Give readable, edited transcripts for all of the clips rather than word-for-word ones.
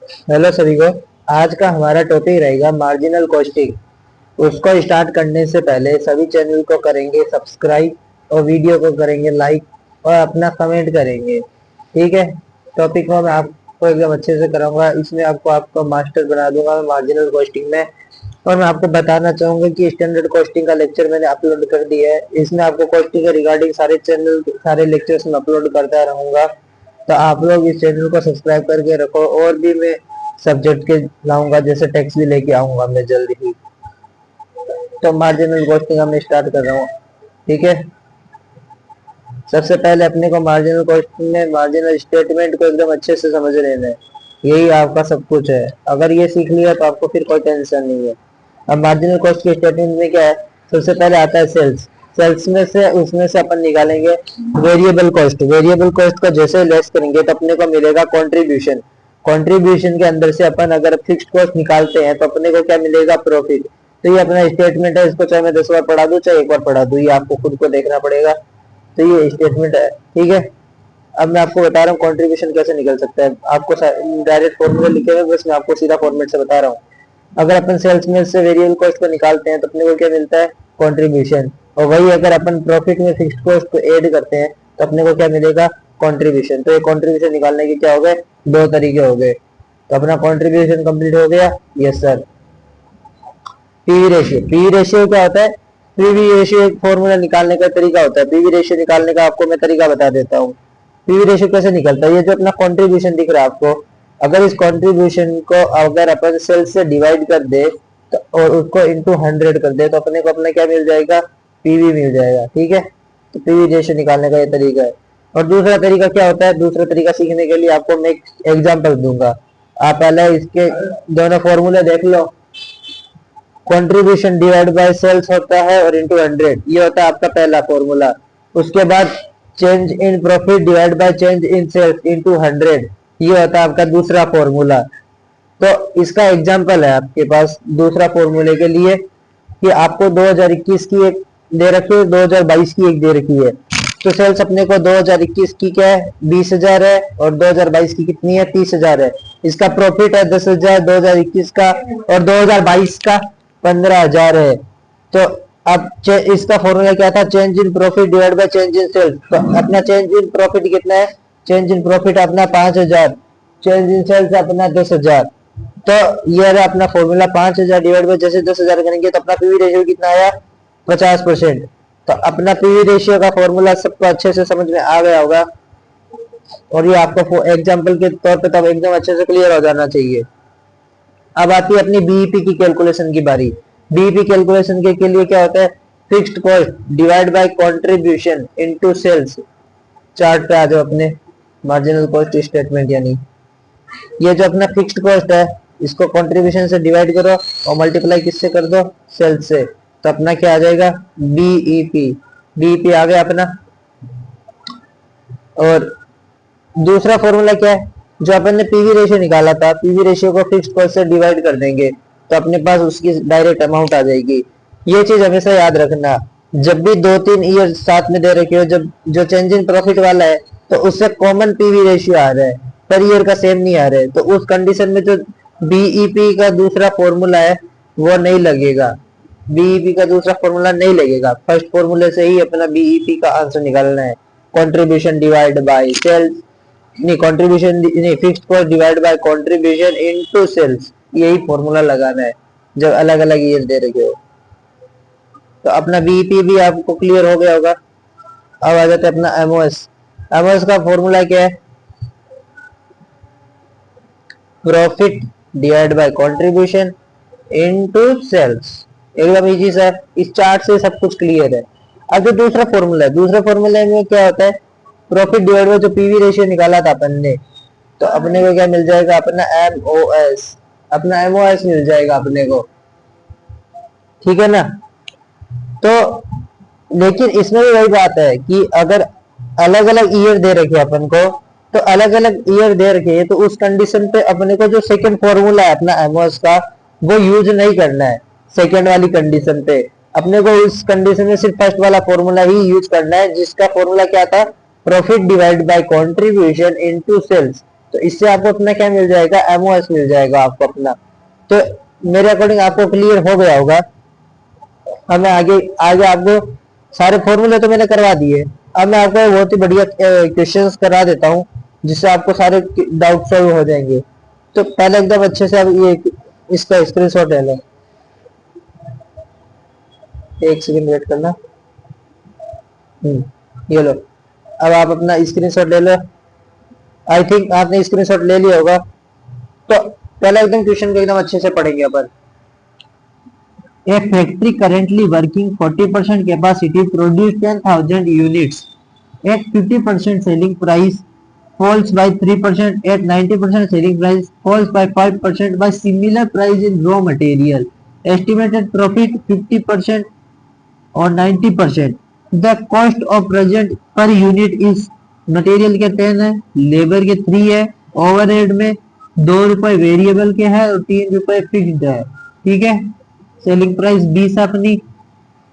Hello सभी को। आज का हमारा टॉपिक रहेगा मार्जिनल कॉस्टिंग। उसको स्टार्ट करने से पहले सभी चैनल को करेंगे सब्सक्राइब और वीडियो को करेंगे लाइक और अपना कमेंट करेंगे। ठीक है। टॉपिक को मैं आपको एकदम अच्छे से कराऊंगा। इसमें आपको मास्टर बना दूंगा मैं मार्जिनल कॉस्टिंग में। और मैं आपको बताना चाहूंगा कि स्टैंडर्ड कॉस्टिंग का लेक्चर मैंने अपलोड कर दिया है। इसमें आपको कॉस्टिंग के रिगार्डिंग सारे लेक्चर्स में अपलोड करता रहूंगा। तो आप लोग इस चैनल को सब्सक्राइब करके रखो। और भी मैं सब्जेक्ट के लाऊंगा, जैसे टैक्स भी लेके आऊंगा मैं जल्दी ही। तो मार्जिनल कॉस्टिंग मैं स्टार्ट कर रहा हूँ। ठीक है। सबसे पहले अपने को मार्जिनल कॉस्टिंग में मार्जिनल स्टेटमेंट को एकदम अच्छे से समझ लेना है। यही आपका सब कुछ है। अगर ये सीख लिया तो आपको फिर कोई टेंशन नहीं है। अब मार्जिनल कॉस्ट के स्टेटमेंट में क्या है, सबसे पहले आता है सेल्स। सेल्स में से उसमें से अपन निकालेंगे वेरिएबल कॉस्ट। वेरिएबल कॉस्ट को जैसे लेस करेंगे तो अपने को मिलेगा कंट्रीब्यूशन। कंट्रीब्यूशन के अंदर से अपन अगर फिक्स्ड कॉस्ट निकालते हैं तो अपने को क्या मिलेगा, प्रॉफिट। तो ये अपना स्टेटमेंट है। इसको चाहे मैं 10 बार पढ़ा दूं चाहे एक बार पढ़ा दूं, ये आपको खुद को देखना पड़ेगा। तो ये स्टेटमेंट है। ठीक है। अब मैं आपको बता रहा हूँ कंट्रीब्यूशन कैसे निकल सकता है। आपको डायरेक्ट फॉर्मूला लिखे हुए, बस मैं आपको सीधा फॉर्मेट से बता रहा हूँ। अगर अपन सेल्स में से वेरिएबल कॉस्ट को निकालते हैं तो अपने को क्या मिलता है, कंट्रीब्यूशन। और वही अगर अपन प्रॉफिट में फिक्स्ड कॉस्ट को ऐड करते हैं तो अपने को क्या मिलेगा, कंट्रीब्यूशन। तो ये कंट्रीब्यूशन निकालने के क्या हो गए, दो तरीके हो गए। तो अपना कंट्रीब्यूशन कंप्लीट हो गया। Yes sir. PV ratio. PV ratio क्या होता है, पीवी रेशियो एक फॉर्मूला निकालने का तरीका होता है। पीवी रेशियो निकालने का आपको मैं तरीका बता देता हूँ। पीवी रेशियो कैसे निकलता है, ये जो अपना कंट्रीब्यूशन दिख रहा है आपको, अगर इस कंट्रीब्यूशन को अगर अपन सेल से डिवाइड कर दे तो और उसको इंटू 100 कर दे तो अपने को अपना क्या मिल जाएगा, पीवी मिल जाएगा। ठीक है। तो पीवी रेशियो निकालने का ये तरीका है। और दूसरा तरीका क्या होता है, दूसरा तरीका सीखने के लिए आपको मैं एक एग्जाम्पल दूंगा। आप पहले इसके दोनों फॉर्मूले देख लो। कंट्रीब्यूशन डिवाइड बाय सेल्स होता है और इंटू 100, ये होता है आपका पहला फॉर्मूला। उसके बाद change in profit divide by change in sales into 100, ये होता है आपका दूसरा फॉर्मूला। तो इसका एग्जांपल है आपके पास दूसरा फॉर्मूले के लिए कि आपको 2021 की एक दे रखी है, 2022 की एक दे रखी है। तो सेल्स अपने को 2021 की क्या है, 20,000 है, और 2022 की कितनी है, 30,000 है। इसका प्रॉफिट है 10,000 2021 का, और 2022 का 15,000 है। तो अब इसका फॉर्मूला क्या था, change in profit divide by change in sales. तो अपना चेंज इन प्रॉफिट कितना है, चेंज इन प्रॉफिट अपना 5,000, चेंज इन सेल्स अपना 10,000। तो ये रहा अपना फॉर्मूला। 5,000 डिवाइड बाय जैसे 10,000 करेंगे तो अपना पीवी रेशियो कितना आया, 50%। तो अपना पीवी रेशियो का फॉर्मूला सबको अच्छे से समझ में आ गया होगा। और ये आपको एग्जांपल के तौर पे तब एकदम अच्छे से क्लियर हो जाना चाहिए। अब आती है अपनी बीईपी की कैलकुलेशन की बारी। बीईपी कैलकुलेशन के लिए क्या होता है, fixed cost divide by contribution into sales. Chart पे आ जाओ अपने, मार्जिनल कॉस्ट स्टेटमेंट। यानी ये जो अपना फिक्स्ड कॉस्ट है इसको कंट्रीब्यूशन से डिवाइड करो और मल्टीप्लाई किससे कर दो, सेल्स से। तो अपना क्या आ जाएगा, बीईपी। बीईपी आ गया अपना। और दूसरा फॉर्मूला क्या है, जो अपन ने पीवी रेशियो निकाला था, पीवी रेशियो को फिक्स्ड कॉस्ट से डिवाइड कर देंगे तो अपने पास उसकी डायरेक्ट अमाउंट आ जाएगी। ये चीज हमेशा याद रखना। जब भी 2-3 ईयर साथ में दे रखे हो, जब जो चेंज इन प्रॉफिट वाला है तो उससे कॉमन पीवी रेशियो आ रहा है, पर ईयर का सेम नहीं आ रहा है, तो उस कंडीशन में जो बीईपी का दूसरा फॉर्मूला है वो नहीं लगेगा। बीईपी का दूसरा फॉर्मूला नहीं लगेगा, फर्स्ट फॉर्मूले से ही अपना बीईपी का आंसर निकालना है। कंट्रीब्यूशन डिवाइड बाय सेल्स, नहीं कंट्रीब्यूशन नहीं, fixed cost divide by contribution into sales, यही फॉर्मूला लगाना है जब अलग अलग ईयर दे रखे हो। तो अपना बीईपी भी आपको क्लियर हो गया होगा। अब आ जाते हैं अपना एमओएस। एमओएस का फॉर्मूला क्या है, profit divide by contribution into sales. एकदम इजी सर, इस चार्ट से सब कुछ क्लियर है। अब जो दूसरा फॉर्मूला है, दूसरे फॉर्मूले में क्या होता है, प्रॉफिट डिवाइड बाय जो पीवी रेशियो निकाला था अपन ने, तो अपने को क्या मिल जाएगा, अपना एमओएस। अपना एमओएस मिल जाएगा अपने को। ठीक है ना। तो लेकिन इसमें भी वही बात है कि अगर अलग अलग ईयर दे रखे अपन को, तो अलग अलग ईयर दे रखे है तो उस कंडीशन पे अपने को जो सेकंड फॉर्मूला है अपना एमओएस का, वो यूज नहीं करना है। सेकंड वाली कंडीशन पे अपने को इस कंडीशन में सिर्फ फर्स्ट वाला फॉर्मूला ही यूज करना है, जिसका फॉर्मूला क्या था, profit divide by contribution into sales. तो इससे आपको अपना क्या मिल जाएगा, एमओएस मिल जाएगा आपको अपना। तो मेरे अकॉर्डिंग आपको क्लियर हो गया होगा। अब मैं आगे आगे आपको सारे फॉर्मूले तो मैंने करवा दिए, अब मैं आपको बहुत ही बढ़िया क्वेश्चंस करा देता हूँ जिससे आपको सारे डाउट सॉल्व हो जाएंगे। तो पहले एकदम अच्छे से आप ये इसका स्क्रीनशॉट ले लो, एक सेकंड वेट करना। ये लो, अब आप अपना स्क्रीनशॉट ले लो। आई थिंक आपने स्क्रीनशॉट ले लिया होगा। तो पहले एकदम क्वेश्चन को एकदम अच्छे से पढ़ेंगे अपन। A factory currently working 40% capacity produce 10,000 units at 50% selling price falls by 3%, at 90% selling price falls by 5% by similar price in raw material. Estimated profit 50% or 90%. The cost of present per unit is material के 10 है, labour के 3 है, overhead में 2 रुपए variable के है और 3 रुपए फिक्स्ड है। ठीक है, सेलिंग प्राइस 20 अपनी।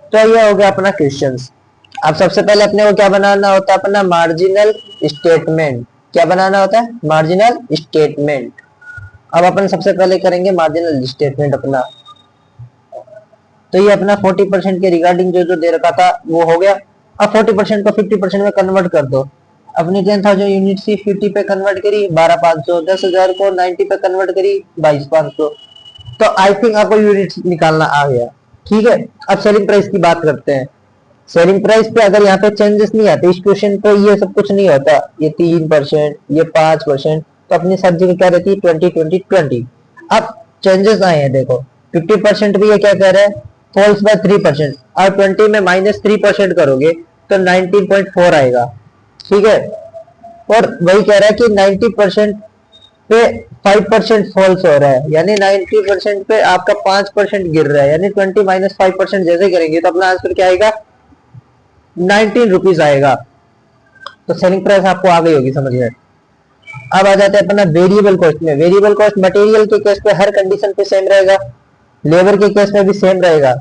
तो ये हो गया अपना क्वेश्चंस। अब सबसे पहले अपने को क्या बनाना होता है, अपना मार्जिनल स्टेटमेंट। क्या बनाना होता है, मार्जिनल स्टेटमेंट। अब अपन सबसे पहले करेंगे मार्जिनल स्टेटमेंट अपना। तो ये अपना 40% के रिगार्डिंग जो जो दे रखा था वो हो गया। अब 40% को 50% में कन्वर्ट कर दो। अपनी 10,000 यूनिट से 50 पे कन्वर्ट करी 12,500, 10,000 को 90 पे कन्वर्ट करी 22,500। तो आई थिंक आपको यूनिट निकालना आ गया। ठीक है, अब सेलिंग प्राइस की बात करते हैं। सेलिंग प्राइस पे अगर यहाँ पे चेंजेस नहीं आते, इस क्वेश्चन पे ये सब कुछ नहीं होता, ये 3%, ये 5%, तो अपनी सब जगह क्या रहती है 20-20-20। अब चेंजेस आए हैं, देखो 50% भी ये क्या कह रहा है, फॉल्स बाय 3%। और 20 में -3% करोगे तो 19.4 आएगा। ठीक है, और वही कह रहा है कि 90% पे 5% फॉल्स हो रहा है, यानी 90% पे आपका 5% गिर रहा है, यानी 20 - 5% जैसे करेंगे तो अपना आंसर क्या आएगा, 19 रुपीज आएगा। तो सेलिंग प्राइस आपको आ गई होगी समझ में। अब आ जाते हैं अपना वेरिएबल कॉस्ट में। वेरिएबल कॉस्ट मटेरियल के केस पे हर कंडीशन पे सेम रहेगा, लेबर के केस में भी सेम रहेगा।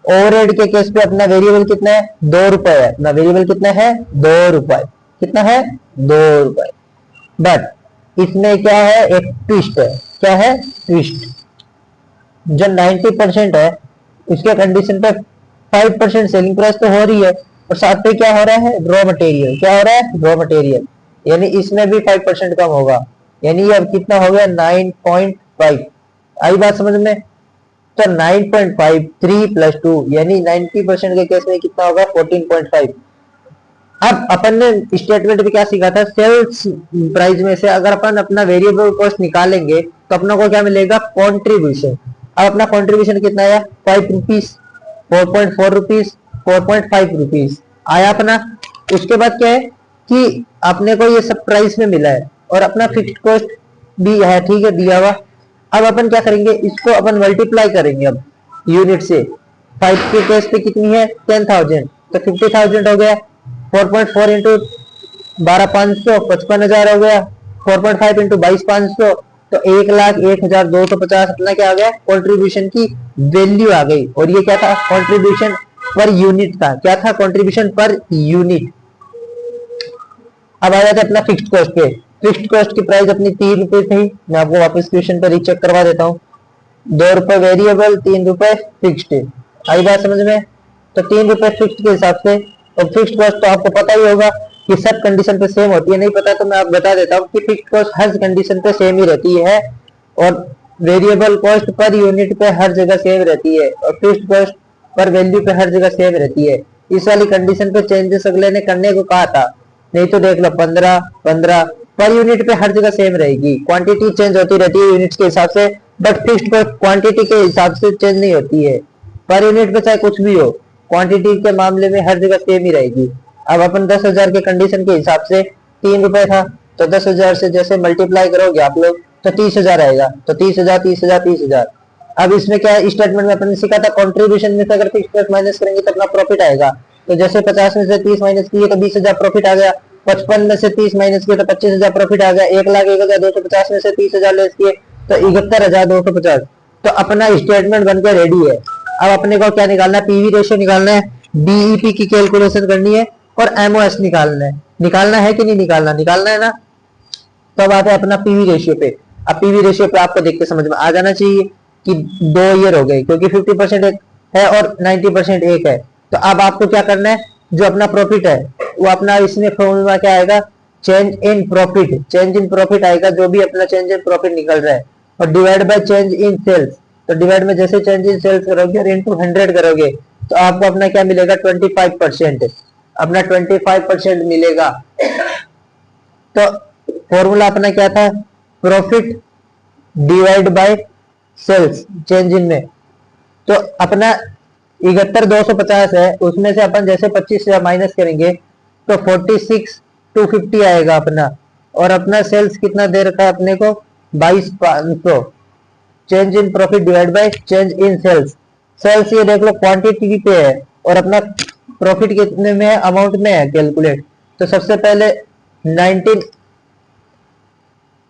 ओवरहेड के केस पे अपना वेरिएबल कितना है, 2 रुपए है। अपना वेरिएबल कितना है, 2 रुपए। कितना है, 2 रुपए। बट इसमें क्या है, एक ट्विस्ट है। क्या है, ट्विस्ट। जो 90% है उसके कंडीशन पे 5% सेलिंग प्राइस तो हो रही है, और साथ पे क्या हो रहा है, रॉ मटेरियल। क्या हो रहा है, रॉ मटेरियल, यानी इसमें भी 5% कम होगा। यानी ये अब कितना हो गया, 9.5। आई बात समझ में। तो 9.5 3 + 2 यानी 90% के केस में कितना होगा, 14.5। अब अपन ने स्टेटमेंट में क्या सीखा था, सेल्स प्राइस में से अगर अपन अपना वेरिएबल कॉस्ट निकालेंगे तो अपना को क्या मिलेगा, कंट्रीब्यूशन। अब अपना कंट्रीब्यूशन कितना आया, 5 रुपीज, 4.4 रुपीज, 4.5 रुपीज आया अपना। उसके बाद क्या है कि अपने को ये सब प्राइस में मिला है और अपना फिक्स्ड कॉस्ट भी है, ठीक है, दिया हुआ। अब अपन क्या करेंगे, इसको अपन मल्टीप्लाई करेंगे अब यूनिट से। 5 के केस पे कितनी है, 10,000, तो 50,000 हो गया। 4.4 इंटू 12,500 55,000 हो गया। 4.5 इंटू 22,500 तो 1,01,250 अपना क्या आ गया, कंट्रीब्यूशन की वैल्यू आ गई। और ये क्या था, कंट्रीब्यूशन पर यूनिट था। क्या था, कंट्रीब्यूशन पर यूनिट। अब आ जाता है अपना फिक्स्ड कॉस्ट पे। फिक्स्ड कॉस्ट की प्राइस अपनी 3 रुपए थी। मैं आपको वापस क्वेश्चन पर रीचेक करवा देता हूँ। 2 रुपए वेरिएबल, 3 रुपए फिक्स्ड। आई बात समझ में। तो 3 रुपए फिक्स्ड के हिसाब से, और फिक्स्ड कॉस्ट तो आपको पता ही होगा कि सब कंडीशन पे सेम होती है। नहीं पता तो मैं आप बता देता हूँ कि फिक्स्ड कॉस्ट हर कंडीशन पे सेम ही रहती है, और वेरिएबल कॉस्ट पर यूनिट पे हर जगह सेम रहती है, और फिक्स्ड कॉस्ट पर वैल्यू पे हर जगह सेम रहती है। इस वाली कंडीशन पे चेंजेस अगले ने करने को कहा था, नहीं तो देख लो 15 पर यूनिट पे हर जगह सेम रहेगी। क्वांटिटी चेंज होती रहती है यूनिट्स के हिसाब से, बट फिक्स्ड कॉस्ट क्वांटिटी के हिसाब से चेंज नहीं होती है। पर यूनिट पे चाहे कुछ भी हो, क्वांटिटी के मामले में हर जगह सेम ही रहेगी। अब अपन 10,000 के कंडीशन के हिसाब से 3 रुपए था, तो 10,000 से जैसे मल्टीप्लाई करोगे आप लोग तो 30,000 आएगा। तो 30,000 30,000 30,000। अब इसमें क्या है, स्टेटमेंट में अपन ने सीखा था कंट्रीब्यूशन में से अगर फिक्स्ड कॉस्ट माइनस करेंगे तो अपना प्रॉफिट आएगा। तो जैसे 50 में से 30 माइनस किए तो 20,000 प्रॉफिट आ गया। 55 में से 30 माइनस किए तो 25,000 प्रॉफिट आ गया। 1,01,250 में से 30,000 लेस किए तो 71,250। तो अपना स्टेटमेंट बनकर रेडी है। अब अपने को क्या निकालना है, पीवी रेशियो निकालना है, बीईपी की कैलकुलेशन करनी है, और एमओएस निकालना है। निकालना है कि नहीं निकालना, निकालना है ना। तो अब आते हैं अपना पीवी रेशियो पे। अब पीवी रेशियो पे आपको देख के समझ में आ जाना चाहिए कि 2 ईयर हो गए, क्योंकि 50% एक है और 90% एक है। तो अब आपको क्या करना है, जो अपना प्रॉफिट है वो अपना इसमें फॉर्मूला क्या आएगा, change in profit. Change in profit आएगा, जो भी अपना चेंज इन प्रॉफिट निकल रहा है, और divide by change in sales. तो डिवाइड में जैसे चेंज इन सेल्स करोगे और इंटू 100 करोगे तो आपको अपना क्या मिलेगा, 25%। अपना 25% मिलेगा। तो फॉर्मूला अपना क्या था, profit divide by sales change in में। तो अपना 71,250 है, उसमें से अपन जैसे 25 माइनस करेंगे तो 46,250 आएगा अपना। और अपना सेल्स कितना दे रखा है अपने को, 22,500। Change in profit divide by change in sales. Sales ये देख लो क्वांटिटी पे है, और अपना प्रॉफिट कितने में है, अमाउंट में है कैलकुलेट। तो सबसे पहले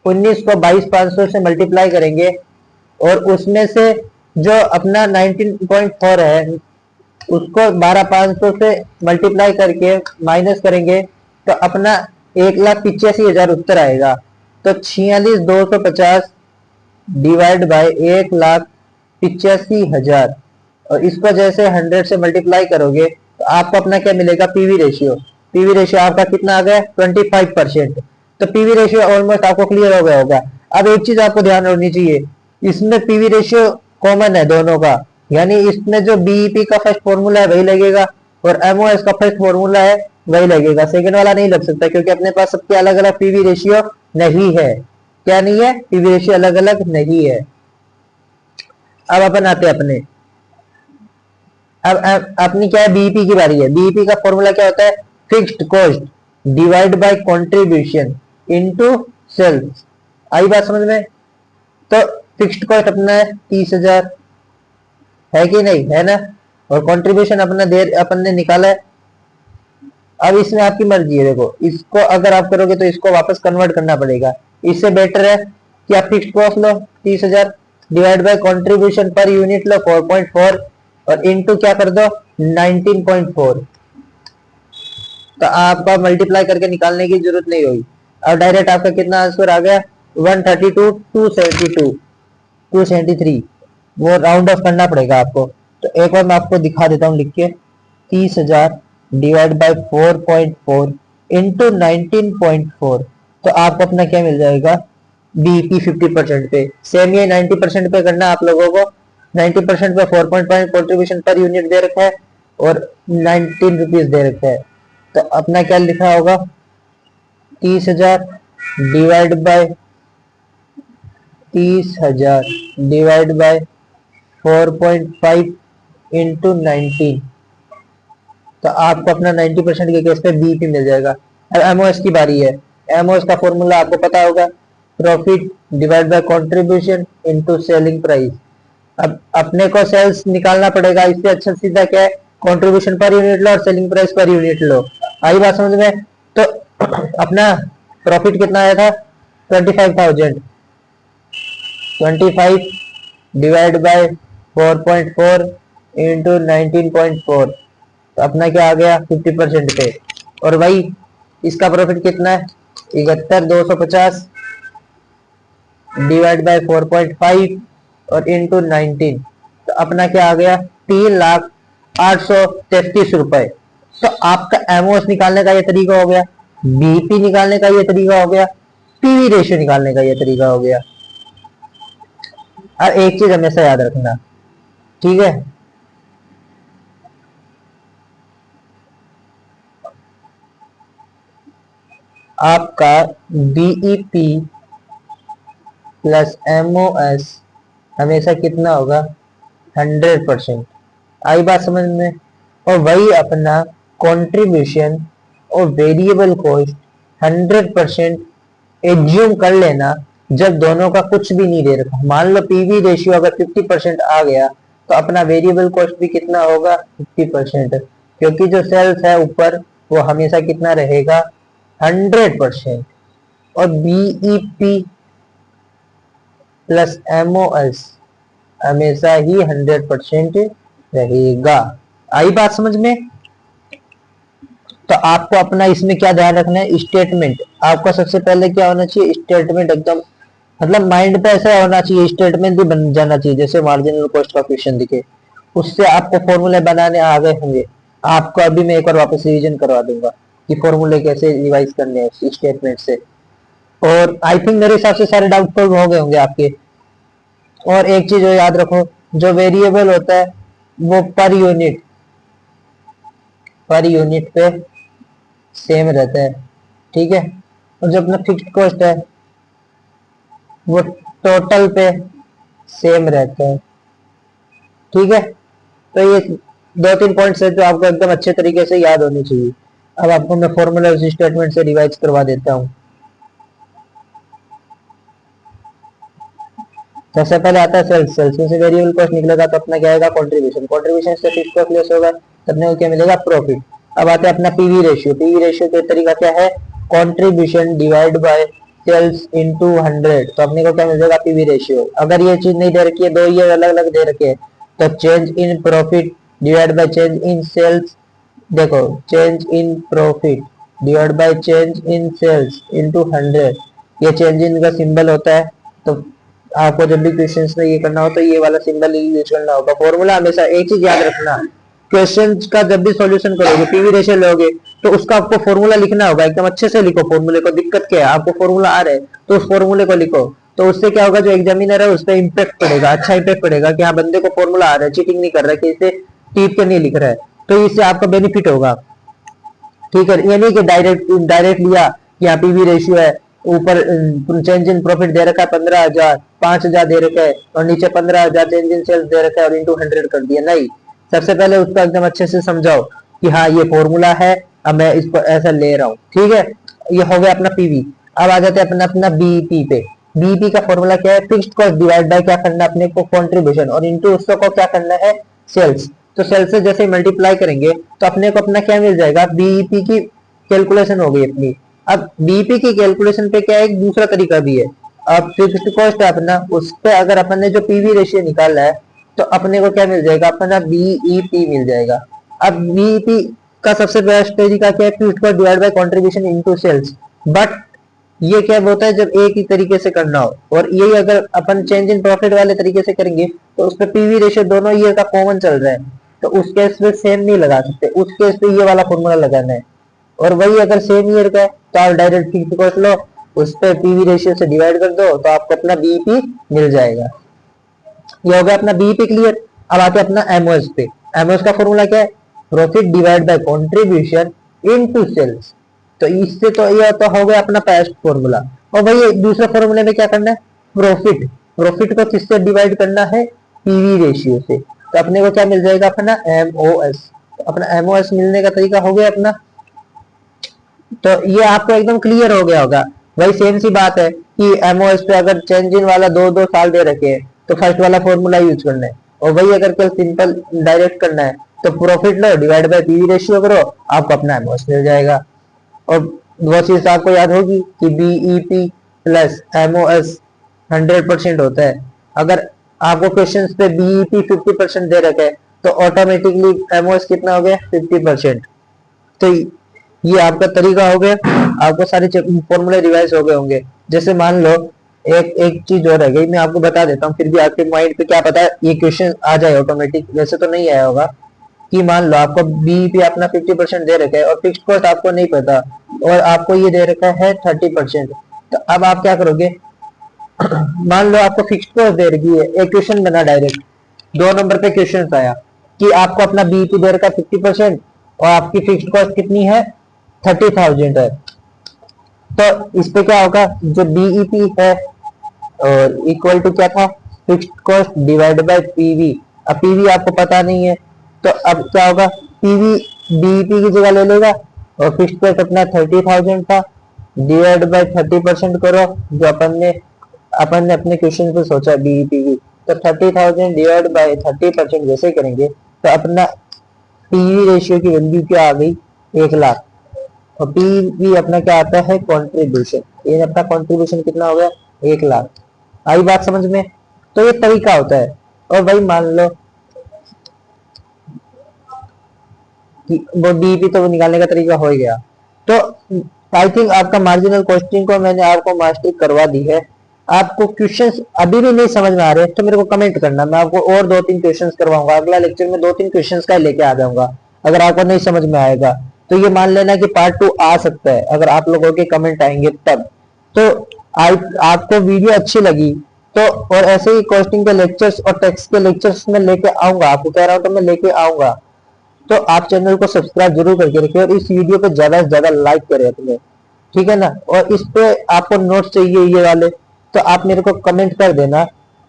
19 को 22,500 से मल्टीप्लाई करेंगे, और उसमें से जो अपना 19.4 है उसको 12,500 से मल्टीप्लाई करके माइनस करेंगे तो अपना 1,85,000 उत्तर आएगा। तो 46,250 डिवाइड बाय 1,85,000, और इसको जैसे 100 से मल्टीप्लाई करोगे तो आपको अपना क्या मिलेगा, पीवी रेशियो। पीवी रेशियो आपका कितना आ गया, 25%। तो पीवी रेशियो ऑलमोस्ट आपको क्लियर हो गया होगा। अब एक चीज आपको ध्यान रखनी चाहिए, इसमें पीवी रेशियो कॉमन है दोनों का, यानी इसमें जो बीईपी का फर्स्ट फॉर्मूला है वही लगेगा, और एमओएस का फर्स्ट फॉर्मूला है वही लगेगा। सेकंड वाला नहीं लग सकता, क्योंकि अपने पास सबके अलग अलग पीवी रेशियो नहीं है। क्या नहीं है, पीवी रेशियो अलग अलग नहीं है। अब अपन आते हैं अपने, अब अपनी क्या है, बीईपी की बारी है। बीईपी का फॉर्मूला क्या होता है, fixed cost divide by contribution into sales. आई बात समझ में। तो फिक्स्ड कॉस्ट अपना है 30,000, है कि नहीं, है ना। और कंट्रीब्यूशन अपना देर अपन ने निकाला है। अब इसमें आपकी मर्जी है, देखो इसको अगर आप करोगे तो इसको वापस कन्वर्ट करना पड़ेगा। इससे बेटर है कि आप फिक्स्ड कॉस्ट लो 30,000 divide by contribution per unit लो 4.4, और इनटू क्या कर दो 19.4। तो आपका मल्टीप्लाई करके निकालने की जरूरत नहीं होगी। अब डायरेक्ट आपका कितना आंसर आ गया, 132, 272, 273। वो राउंड ऑफ करना पड़ेगा आपको। तो एक बार मैं आपको दिखा देता हूँ लिख के, 30,000 डिवाइड बाय 4.4 इंटू 19.4। तो आपको अपना क्या मिल जाएगा, बीईपी 50% पे। सेम ये 90% पे करना आप लोगों को। 90% पे 4.5 कंट्रीब्यूशन पर यूनिट दे रखा है, और 19 रुपीज दे रखा है। तो अपना क्या लिखा होगा, 30,000 divide bye 30,000 divide bye 4.5 into 19। तो आपको अपना 90% के केस पे बीईपी मिल जाएगा। अब एमओएस की बारी है। एमओएस का फॉर्मूला आपको पता होगा, profit divide by contribution into selling price. अब अपने को सेल्स निकालना पड़ेगा, इससे अच्छा सीधा क्या है, कंट्रीब्यूशन पर यूनिट लो और सेलिंग प्राइस पर यूनिट लो। आई बात समझ में। तो अपना प्रॉफिट कितना आया था, 25,000। 25 डिवाइड बाय 4.4 इंटू 19.4। तो अपना क्या आ गया, 50% पे। और वही इसका प्रॉफिट कितना है, 71,250 डिवाइड बाय 4.5 और इंटू 19। तो अपना क्या आ गया, 3,08,33 रुपए। तो आपका एमओएस निकालने का ये तरीका हो गया, बीपी निकालने का ये तरीका हो गया, पीवी रेशियो निकालने का ये तरीका हो गया। और एक चीज हमेशा याद रखना, ठीक है, आपका बीईपी प्लस एमओएस हमेशा कितना होगा, 100%। आई बात समझ में। और वही अपना कंट्रीब्यूशन और वेरिएबल कॉस्ट 100% एज्यूम कर लेना, जब दोनों का कुछ भी नहीं दे रखा। मान लो पीवी रेशियो अगर 50% आ गया तो अपना वेरिएबल कॉस्ट भी कितना होगा, 50%। क्योंकि जो सेल्स है ऊपर वो हमेशा कितना रहेगा, 100%। और बीईपी प्लस एमओएस हमेशा ही 100% रहेगा। आई बात समझ में। तो आपको अपना इसमें क्या ध्यान रखना है, स्टेटमेंट। आपका सबसे पहले क्या होना चाहिए, स्टेटमेंट एकदम मतलब माइंड पे ऐसा होना चाहिए, स्टेटमेंट भी बन जाना चाहिए जैसे मार्जिनल कॉस्ट का क्वेश्चन दिखे, उससे आपको फॉर्मूले बनाने आ गए होंगे। आपको अभी मैं एक बार वापस रिवीजन करवा दूंगा कि फॉर्मूले कैसे रिवाइज करने हैं स्टेटमेंट से। और आई थिंक मेरे हिसाब से सारे डाउट सॉल्व हो गए होंगे आपके। और एक चीज याद रखो, जो वेरिएबल होता है वो पर यूनिट पे सेम रहता है, ठीक है। और जो अपना फिक्स्ड कॉस्ट है वो टोटल पे सेम रहता है, ठीक है। तो ये दो तीन पॉइंट्स है जो आपको एकदम अच्छे तरीके से याद होने चाहिए। अब आपको मैं फॉर्मूला उस स्टेटमेंट से रिवाइज करवा देता हूँ। सबसे पहले आता है सेल्स। सेल्स में से वेरिएबल कॉस्ट निकलेगा तो अपना क्या आएगा, कंट्रीब्यूशन। कंट्रीब्यूशन से फिक्स्ड कॉस्ट लेस होगा तो अपने को क्या मिलेगा, प्रॉफिट। अब आते हैं अपना पीवी रेशियो। पीवी रेशियो का तरीका क्या है, contribution divide by sales into 100। तो अपने को क्या मिल जाएगा, पीवी रेशियो। अगर ये चीज नहीं दे रखी है, दो ये अलग अलग दे रखे हैं, तो change in profit divide by change in sales. देखो, change in profit divide by change in sales into 100, ये चेंज इन का सिंबल होता है। तो आपको जब भी क्वेश्चंस में ये करना हो तो ये वाला सिंबल यूज करना होगा। फॉर्मूला हमेशा एक चीज याद रखना, क्वेश्चन का जब भी सॉल्यूशन करोगे, पीवी रेशियो लोगे, तो उसका आपको फॉर्मूला लिखना होगा। एकदम अच्छे से लिखो फॉर्मूले को। दिक्कत क्या है, आपको फॉर्मूला आ रहा है तो उस फॉर्मूले को लिखो। तो उससे क्या होगा, जो एग्जामिनर है उस पर इम्पैक्ट पड़ेगा, अच्छा इम्पैक्ट पड़ेगा कि हाँ बंदे को फॉर्मूला आ रहा है, चीटिंग नहीं कर रहा है, कि इसे टीप के नहीं लिख रहा है। तो इससे आपका बेनिफिट होगा, ठीक है। ये नहीं कि डायरेक्ट डायरेक्ट लिया कि यहाँ पीवी रेशियो है, ऊपर चेंज इन प्रॉफिट दे रखा है 15,000, 5,000 दे रखा है, और नीचे 15,000 चेंज इन सेल्स दे रखा है और इंटू 100 कर दिया। नहीं, सबसे पहले उसको एकदम अच्छे से समझाओ कि हाँ ये फॉर्मूला है, अब मैं इसको ऐसा ले रहा हूँ, ठीक है। ये हो गया अपना पीवी। अब आ जाते हैं अपना अपना बीईपी पे। बीईपी का फॉर्मूला क्या है, फिक्स्ड कॉस्ट डिवाइड बाय क्या करना है अपने को, कंट्रीब्यूशन, और इंटू उसको क्या करना है, सेल्स। तो सेल्स से जैसे मल्टीप्लाई करेंगे तो अपने को अपना क्या मिल जाएगा, बीईपी की कैलकुलेशन हो गई अपनी। अब बीईपी की कैलकुलेशन पे क्या है, एक दूसरा तरीका भी है। अब फिक्स्ड कॉस्ट है अपना, उस पे अगर अपन ने जो पीवी रेशियो निकाला है तो अपने को क्या मिल जाएगा, अपना बीईपी मिल जाएगा। अब बीईपी का सबसे बेस्ट तरीका क्या है, fixed cost divide by contribution into sales. But ये क्या होता है, जब एक ही तरीके से करना हो, और यही अगर अपन चेंज इन प्रॉफिट वाले तरीके से करेंगे तो उस पर पीवी रेशियो दोनों ईयर का कॉमन चल रहा है, तो उस केस में सेम नहीं लगा सकते, उस केस पे ये वाला फॉर्मूला लगाना है। और वही अगर सेम ईयर का है तो आप डायरेक्ट फिक्स कॉस्ट लो, उस पर पीवी रेशियो से डिवाइड कर दो तो आपको अपना बीईपी मिल जाएगा। ये हो गया अपना बीईपी क्लियर। अब आते हैं अपना एमओएस पे। एमओएस का फॉर्मूला क्या है, profit divide by contribution into sales. तो इससे तो ये तो हो गया अपना पास्ट फॉर्मूला। और भाई दूसरे फॉर्मूले में क्या करना है, प्रॉफिट। प्रॉफिट को किससे डिवाइड करना है, पीवी रेशियो से। तो अपने को क्या मिल जाएगा, अपना एमओएस। तो अपना एमओएस मिलने का तरीका हो गया अपना। तो ये आपको एकदम क्लियर हो गया होगा। वही सेम सी बात है कि एमओएस पे अगर चेंज इन वाला 2-2 साल दे रखे हैं तो फर्स्ट वाला फॉर्मूला यूज करना है। और वही अगर कल सिंपल डायरेक्ट करना है तो profit low divide by PV ratio करो, आपको अपना एमओएस मिल जाएगा। और वो चीज आपको याद होगी कि बीईपी प्लस एमओएस 100% होता है। अगर आपको क्वेश्चन पे बीईपी 50% दे रखे हैं तो ऑटोमेटिकली एमओएस कितना हो गया, 50%। तो ये आपका तरीका हो गया, आपको सारे फॉर्मूले रिवाइज हो गए होंगे। जैसे मान लो एक एक चीज और रह गई, मैं आपको बता देता हूँ, फिर भी आपके माइंड पे क्या पता है ये क्वेश्चन आ जाए ऑटोमेटिक, वैसे तो नहीं आया होगा। कि मान लो आपको बीईपी अपना 50% दे रखा है और फिक्स्ड कॉस्ट आपको नहीं पता, और आपको ये दे रखा है 30%। तो अब आप क्या करोगे, मान लो आपको फिक्स्ड कॉस्ट दे रखी है, एक क्वेश्चन बना डायरेक्ट, 2 नंबर पे क्वेश्चन आया कि आपको अपना बीईपी दे रखा है 50% और आपकी फिक्स्ड कॉस्ट कितनी है, 30,000 है। तो इस पे क्या होगा, जो बीईपी है और इक्वल टू क्या था, fixed cost divide bye PV. अब पीवी आपको पता नहीं है तो अब क्या होगा, पीवी बीईपी की जगह ले लेगा, और फिक्स्ड कॉस्ट अपना 30,000 था, डिवाइड बाय 30% करो, जो अपन ने अपने क्वेश्चन पे सोचा बीईपी की। तो 30,000 डिवाइड बाय 30% जैसे करेंगे तो अपना पीवी रेशियो की वैल्यू क्या आ गई, 1,00,000। और पीवी अपना क्या आता है, कंट्रीब्यूशन। ये अपना कंट्रीब्यूशन कितना हो गया, 1,00,000। आई बात समझ में। तो ये तरीका होता है। और भाई मान लो कि वो डीपी तो निकालने का तरीका हो गया। तो आई थिंक आपका मार्जिनल कॉस्टिंग को मैंने आपको मास्टरी करवा दी है। आपको क्वेश्चंस अभी भी नहीं समझ में आ रहे तो मेरे को कमेंट करना, मैं आपको और 2-3 क्वेश्चंस करवाऊंगा। अगला लेक्चर में 2-3 क्वेश्चंस का लेके आ जाऊंगा। अगर आपको नहीं समझ में आएगा तो ये मान लेना कि पार्ट 2 आ सकता है, अगर आप लोगों के कमेंट आएंगे तब। तो आपको वीडियो अच्छी लगी तो, और ऐसे ही कॉस्टिंग के लेक्चर्स और टैक्स के लेक्चर्स में लेके आऊंगा, आपको कह रहा हूं तो मैं लेके आऊंगा। तो आप चैनल को सब्सक्राइब जरूर करके रखिए और इस वीडियो पे ज्यादा से ज्यादा लाइक करें अपने, ठीक है ना। और इस पे आपको नोट्स चाहिए ये वाले, तो आप मेरे को कमेंट कर देना।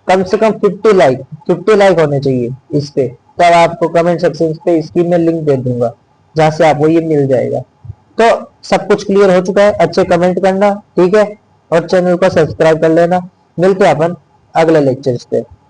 कम से कम 50 लाइक होने चाहिए इस पे, तब आपको कमेंट सेक्शन पे इसकी मैं लिंक दे दूंगा जहां से आपको ये मिल जाएगा। तो सब कुछ क्लियर हो चुका है, अच्छे कमेंट करना, ठीक है, और चैनल को सब्सक्राइब कर लेना। मिलते हैं अपन अगले लेक्चर्स पे।